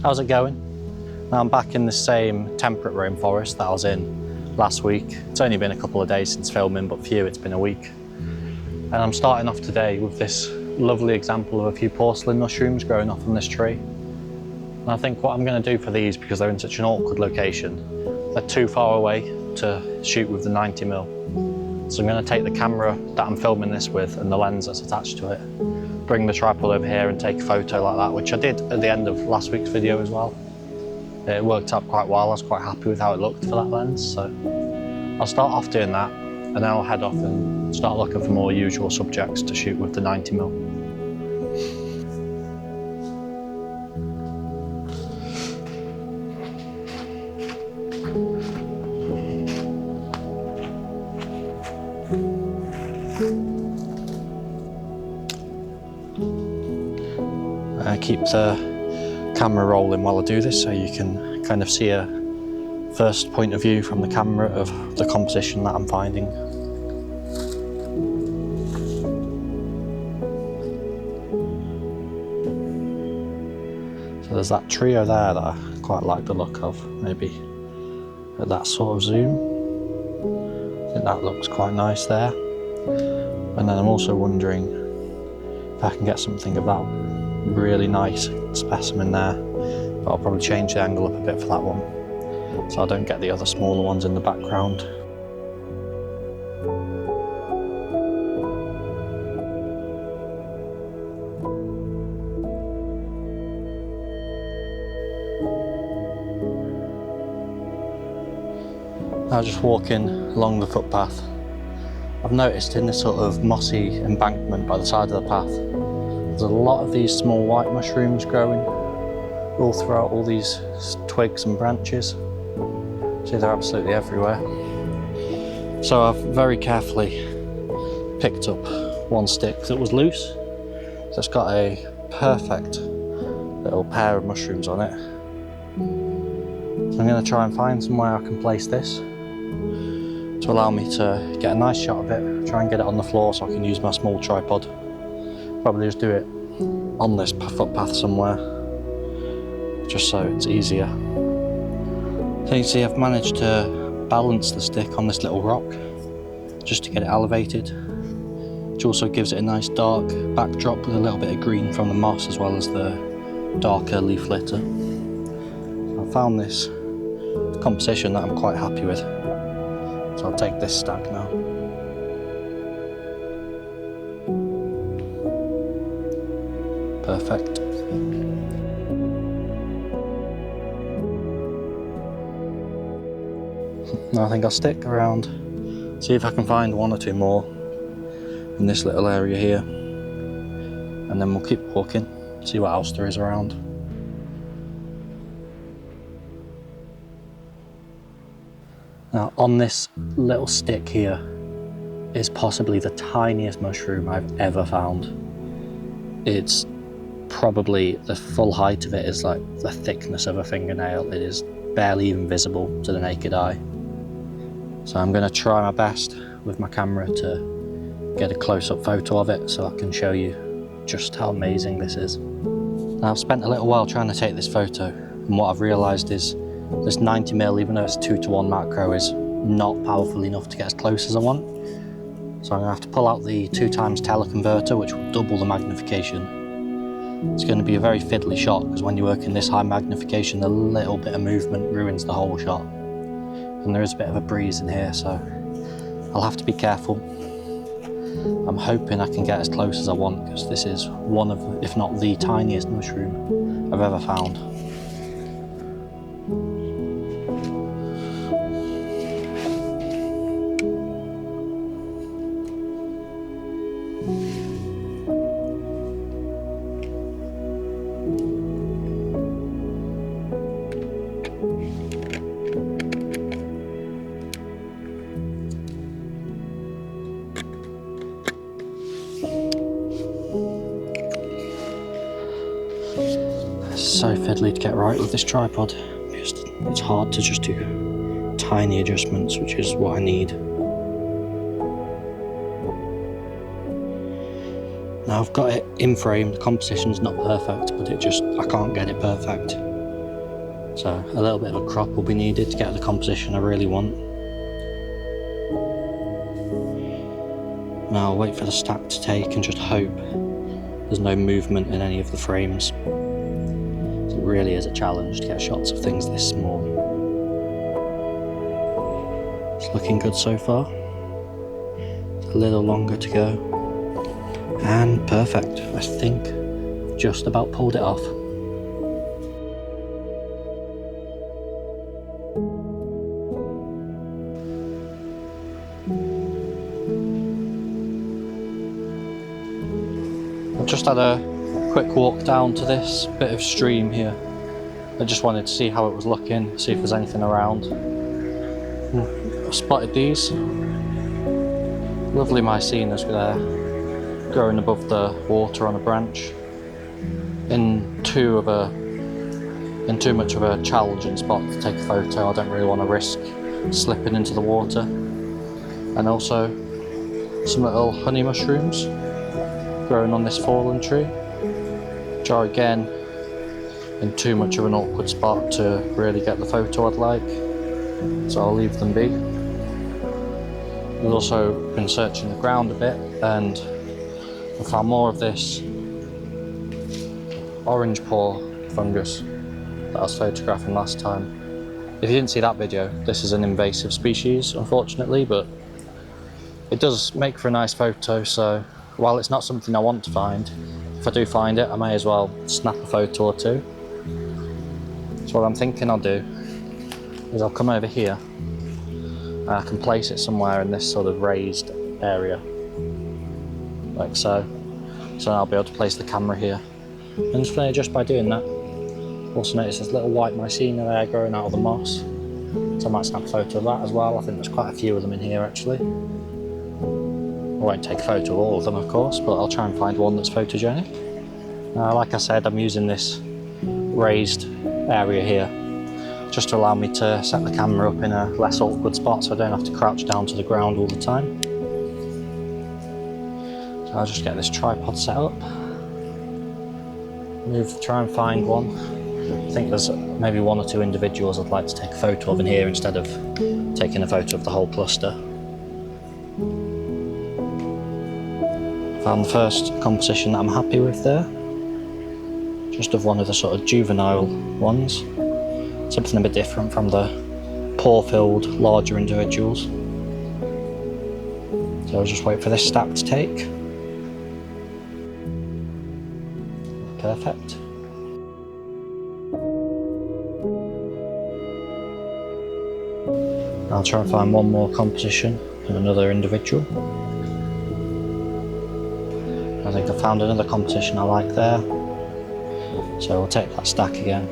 How's it going? Now I'm back in the same temperate rainforest that I was in last week. It's only been a couple of days since filming, but for you it's been a week. And I'm starting off today with this lovely example of a few porcelain mushrooms growing off on this tree. And I think what I'm going to do for these, because they're in such an awkward location, they're too far away to shoot with the 90mm. So I'm going to take the camera that I'm filming this with and the lens that's attached to it, bring the tripod over here and take a photo like that, which I did at the end of last week's video as well. It worked out quite well. I was quite happy with how it looked for that lens. So I'll start off doing that, and then I'll head off and start looking for more usual subjects to shoot with the 90mm. Keep the camera rolling while I do this, so you can kind of see a first point of view from the camera of the composition that I'm finding. So there's that trio there that I quite like the look of, maybe at that sort of zoom. I think that looks quite nice there. And then I'm also wondering if I can get something of that really nice specimen there, but I'll probably change the angle up a bit for that one so I don't get the other smaller ones in the background. Now just walking along the footpath, I've noticed in this sort of mossy embankment by the side of the path, there's a lot of these small white mushrooms growing all throughout all these twigs and branches. See, they're absolutely everywhere. So I've very carefully picked up one stick that was loose. That's got a perfect little pair of mushrooms on it. So I'm going to try and find somewhere I can place this to allow me to get a nice shot of it, try and get it on the floor so I can use my small tripod. Probably just do it on this footpath somewhere, just so it's easier. So you see I've managed to balance the stick on this little rock, just to get it elevated, which also gives it a nice dark backdrop with a little bit of green from the moss as well as the darker leaf litter. So I found this composition that I'm quite happy with, so I'll take this stack now. Perfect. Now I think I'll stick around, see if I can find one or two more in this little area here, and then we'll keep walking, see what else there is around. Now on this little stick here is possibly the tiniest mushroom I've ever found. It's probably the full height of it is like the thickness of a fingernail. It is barely even visible to the naked eye. So I'm going to try my best with my camera to get a close-up photo of it so I can show you just how amazing this is. Now I've spent a little while trying to take this photo, and what I've realised is this 90mm, even though it's 2:1 macro, is not powerful enough to get as close as I want. So I'm going to have to pull out the 2x teleconverter, which will double the magnification. It's going to be a very fiddly shot, because when you work in this high magnification, a little bit of movement ruins the whole shot. And there is a bit of a breeze in here, so I'll have to be careful. I'm hoping I can get as close as I want, because this is one of, if not the tiniest mushroom I've ever found. So fiddly to get right with this tripod. It's hard to just do tiny adjustments, which is what I need. Now I've got it in frame, the composition's not perfect, but I can't get it perfect. So a little bit of a crop will be needed to get the composition I really want. Now I'll wait for the stack to take and just hope there's no movement in any of the frames. It really is a challenge to get shots of things this small. It's looking good so far. A little longer to go. And perfect. I think I've just about pulled it off. I've just had a quick walk down to this bit of stream here. I just wanted to see how it was looking, see if there's anything around. I've spotted these lovely Mycenas there, growing above the water on a branch. In too much of a challenging spot to take a photo. I don't really want to risk slipping into the water. And also some little honey mushrooms growing on this fallen tree, which are again in too much of an awkward spot to really get the photo I'd like, so I'll leave them be. I've also been searching the ground a bit and I found more of this orange pore fungus that I was photographing last time. If you didn't see that video, this is an invasive species, unfortunately, but it does make for a nice photo, so while it's not something I want to find, if I do find it, I may as well snap a photo or two. So what I'm thinking I'll do is I'll come over here and I can place it somewhere in this sort of raised area, like so. So I'll be able to place the camera here. And just by doing that, also notice there's little white Mycena there growing out of the moss. So I might snap a photo of that as well. I think there's quite a few of them in here actually. I won't take a photo of all of them, of course, but I'll try and find one that's photogenic. Like I said, I'm using this raised area here just to allow me to set the camera up in a less awkward spot so I don't have to crouch down to the ground all the time. So I'll just get this tripod set up, try and find one. I think there's maybe one or two individuals I'd like to take a photo of in here instead of taking a photo of the whole cluster. Found the first composition that I'm happy with there, just of one of the sort of juvenile ones, something a bit different from the pore-filled larger individuals. So I'll just wait for this stack to take. Perfect. I'll try and find one more composition and another individual. I think I found another composition I like there, so we'll take that stack again.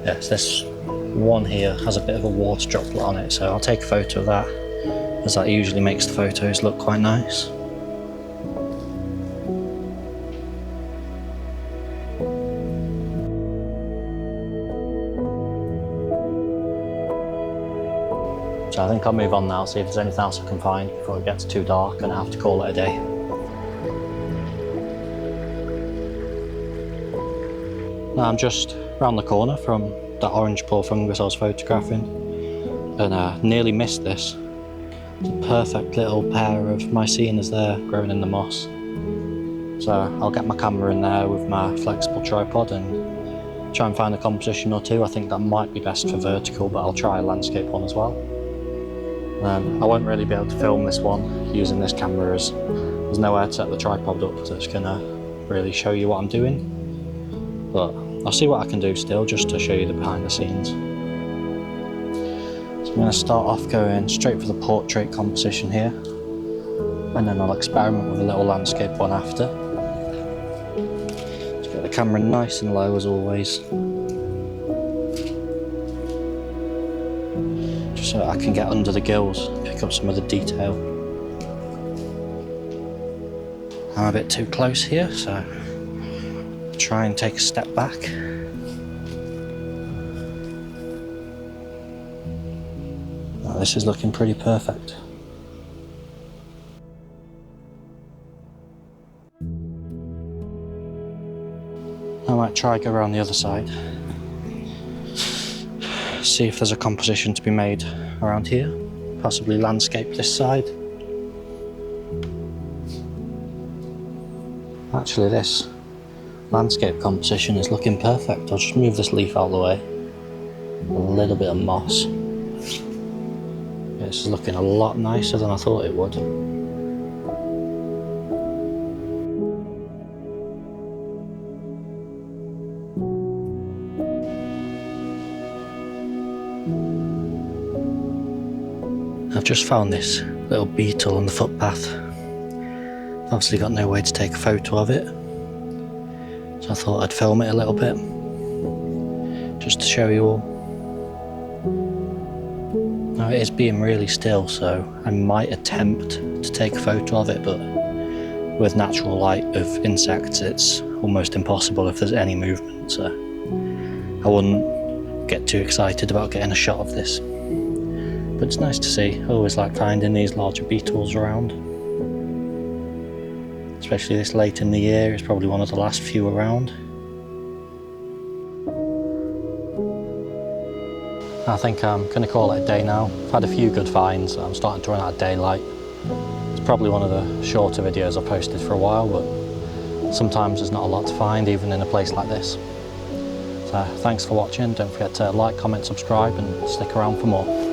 Yes, this one here has a bit of a water droplet on it, so I'll take a photo of that, as that usually makes the photos look quite nice. So I think I'll move on now, see if there's anything else I can find before it gets too dark and I have to call it a day. Now I'm just round the corner from that orange pore fungus I was photographing and nearly missed this. It's a perfect little pair of Mycenas there growing in the moss. So I'll get my camera in there with my flexible tripod and try and find a composition or two. I think that might be best for vertical, but I'll try a landscape one as well. I won't really be able to film this one using this camera as there's nowhere to set the tripod up that's going to really show you what I'm doing. But I'll see what I can do still just to show you the behind the scenes. So I'm going to start off going straight for the portrait composition here, and then I'll experiment with a little landscape one after. Just get the camera nice and low as always, just so I can get under the gills, pick up some of the detail. I'm a bit too close here, so try and take a step back. Now, this is looking pretty perfect. I might try go around the other side. See if there's a composition to be made around here. Possibly landscape this side. Actually, this landscape composition is looking perfect. I'll just move this leaf out of the way. A little bit of moss. Yeah, this is looking a lot nicer than I thought it would. I've just found this little beetle on the footpath. Obviously got no way to take a photo of it, so I thought I'd film it a little bit, just to show you all. Now it is being really still, so I might attempt to take a photo of it, but with natural light of insects it's almost impossible if there's any movement, so I wouldn't get too excited about getting a shot of this. But it's nice to see. I always like finding these larger beetles around. Especially this late in the year, it's probably one of the last few around. I think I'm going to call it a day now. I've had a few good finds, I'm starting to run out of daylight. It's probably one of the shorter videos I've posted for a while, but sometimes there's not a lot to find even in a place like this. So thanks for watching, don't forget to like, comment, subscribe and stick around for more.